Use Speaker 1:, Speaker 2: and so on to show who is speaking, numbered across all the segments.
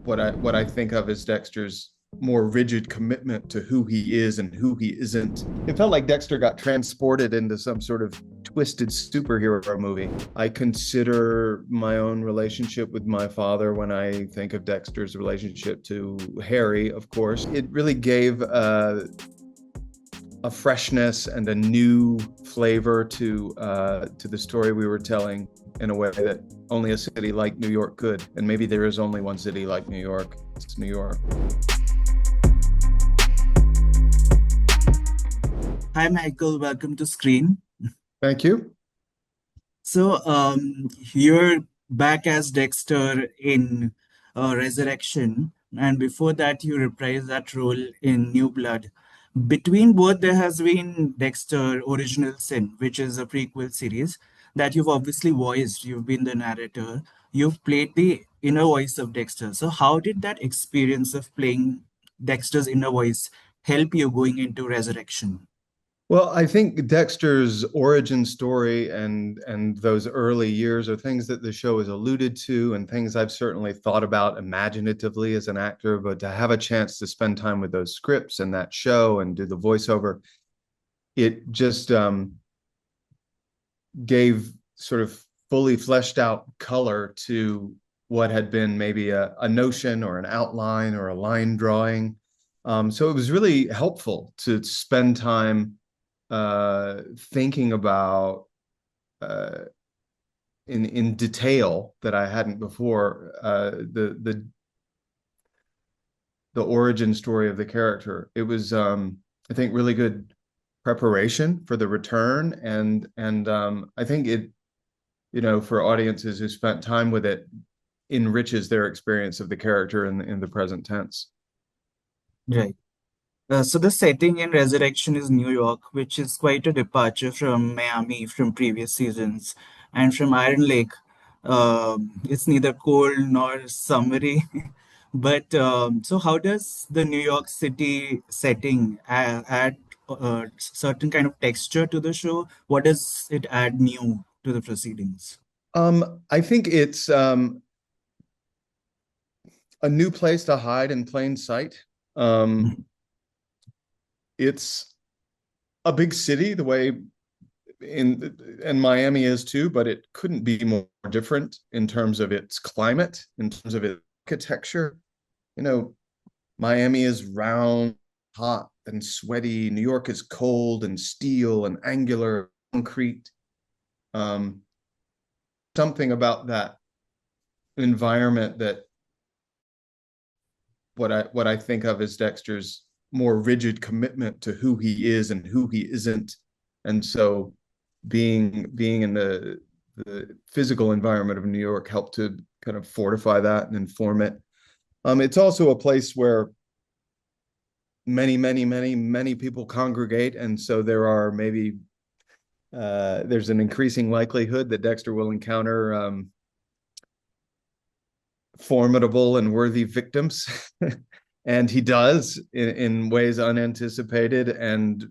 Speaker 1: what I think of as Dexter's more rigid commitment to who he is and who he isn't. It felt like Dexter got transported into some sort of twisted superhero movie. I consider my own relationship with my father when I think of Dexter's relationship to Harry, of course. It really gave a freshness and a new flavor to the story we were telling in a way that only a city like New York could. And maybe there is only one city like New York. It's New York.
Speaker 2: Hi, Michael. Welcome to Screen.
Speaker 1: Thank you.
Speaker 2: You're back as Dexter in Resurrection, and before that, you reprised that role in New Blood. Between both, there has been Dexter Original Sin, which is a prequel series that you've obviously voiced. You've been the narrator. You've played the inner voice of Dexter. So, how did that experience of playing Dexter's inner voice help you going into Resurrection?
Speaker 1: Well, I think Dexter's origin story and those early years are things that the show has alluded to and things I've certainly thought about imaginatively as an actor, but to have a chance to spend time with those scripts and that show and do the voiceover, it just gave sort of fully fleshed out color to what had been maybe a notion or an outline or a line drawing. So it was really helpful to spend time thinking about uh, in detail that I hadn't before the origin story of the character. It was I think really good preparation for the return, and I think it, for audiences who spent time with it, enriches their experience of the character in the present tense.
Speaker 2: Right. So the setting in Resurrection is New York, which is quite a departure from Miami from previous seasons, and from Iron Lake. It's neither cold nor summery. But so how does the New York City setting add certain kind of texture to the show? What does it add new to the proceedings?
Speaker 1: I think it's a new place to hide in plain sight. Um, it's a big city the way in Miami is too, but it couldn't be more different in terms of its climate, in terms of its architecture. You know, Miami is round, hot, and sweaty. New York is cold and steel and angular concrete. Um, Something about that environment that what I think of as Dexter's more rigid commitment to who he is and who he isn't. And so being in the physical environment of New York helped to kind of fortify that and inform it. It's also a place where many people congregate, and so there are maybe there's an increasing likelihood that Dexter will encounter formidable and worthy victims. And he does in ways unanticipated, and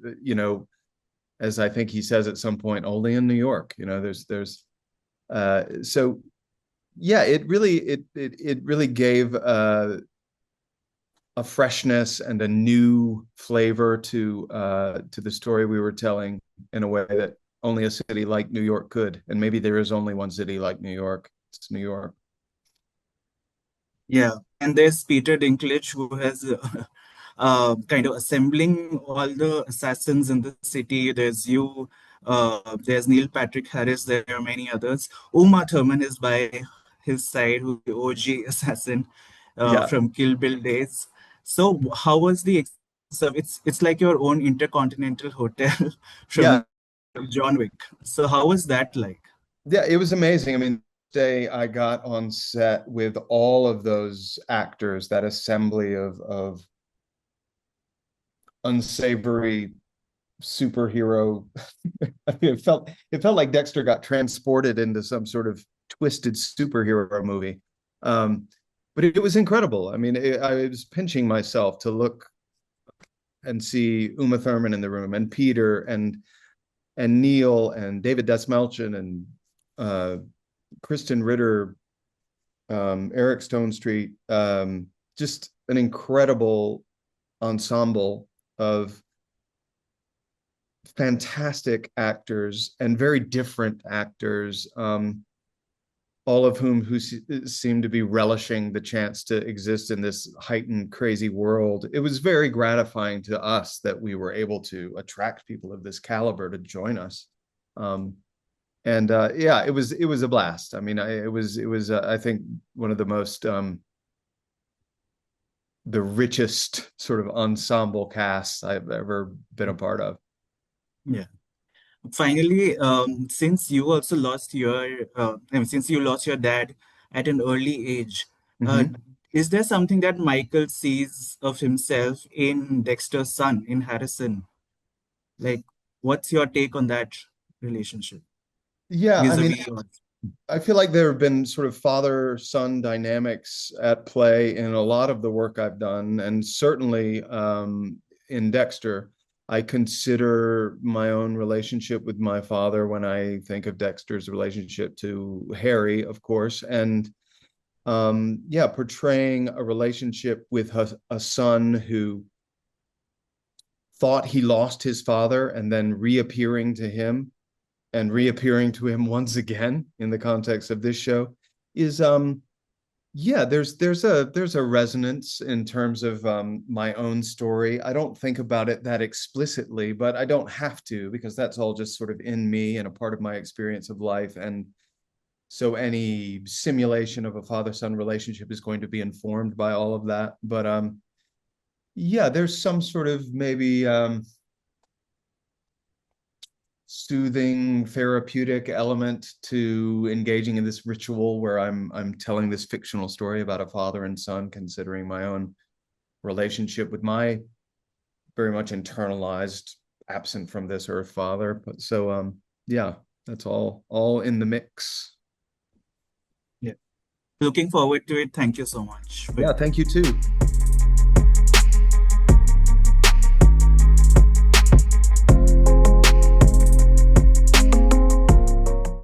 Speaker 1: as I think he says at some point, only in New York. There's so yeah, it really gave a freshness and a new flavor to the story we were telling in a way that only a city like New York could. And maybe there is only one city like New York. It's New York.
Speaker 2: Yeah, and there's Peter Dinklage who has kind of assembling all the assassins in the city. There's you, there's Neil Patrick Harris, there are many others. Uma Thurman is by his side, who's the OG assassin
Speaker 1: Yeah,
Speaker 2: from Kill Bill days. So how was the so it's like your own intercontinental hotel
Speaker 1: yeah,
Speaker 2: from John Wick. So how was that like?
Speaker 1: yeah. It was amazing. I mean, day I got on set with all of those actors, that assembly of unsavory superhero. I mean, it felt like Dexter got transported into some sort of twisted superhero movie. Um, but it was incredible. I mean, I was pinching myself to look and see Uma Thurman in the room, and Peter and Neil and David Desmelchin and uh, Kristen Ritter. Eric Stone Street, just an incredible ensemble of fantastic actors and very different actors, all of whom seem to be relishing the chance to exist in this heightened, crazy world. It was very gratifying to us that we were able to attract people of this caliber to join us. Um, and yeah, it was a blast. I mean, it was I think one of the most the richest sort of ensemble casts I've ever been a part of.
Speaker 2: Yeah. Finally, since you lost your dad at an early age, uh,
Speaker 1: Mm-hmm.
Speaker 2: is there something that Michael sees of himself in Dexter's son, in Harrison? Like, what's your take on that relationship
Speaker 1: Yeah, I mean,
Speaker 2: vis-a-vis yours?
Speaker 1: I feel like there have been sort of father-son dynamics at play in a lot of the work I've done, and certainly in Dexter. I consider my own relationship with my father when I think of Dexter's relationship to Harry, of course, and yeah, portraying a relationship with a son who thought he lost his father and then reappearing to him and reappearing to him once again in the context of this show is yeah, there's a resonance in terms of my own story. I don't think about it that explicitly, but I don't have to because that's all just sort of in me and a part of my experience of life. And so any simulation of a father-son relationship is going to be informed by all of that. But yeah, there's some sort of maybe soothing therapeutic element to engaging in this ritual where I'm telling this fictional story about a father and son, considering my own relationship with my very much internalized, absent from this earth father. But so yeah, that's all in the mix.
Speaker 2: Yeah. Looking forward to it. Thank you so much for
Speaker 1: Yeah,
Speaker 2: your
Speaker 1: thank
Speaker 2: time.
Speaker 1: you too.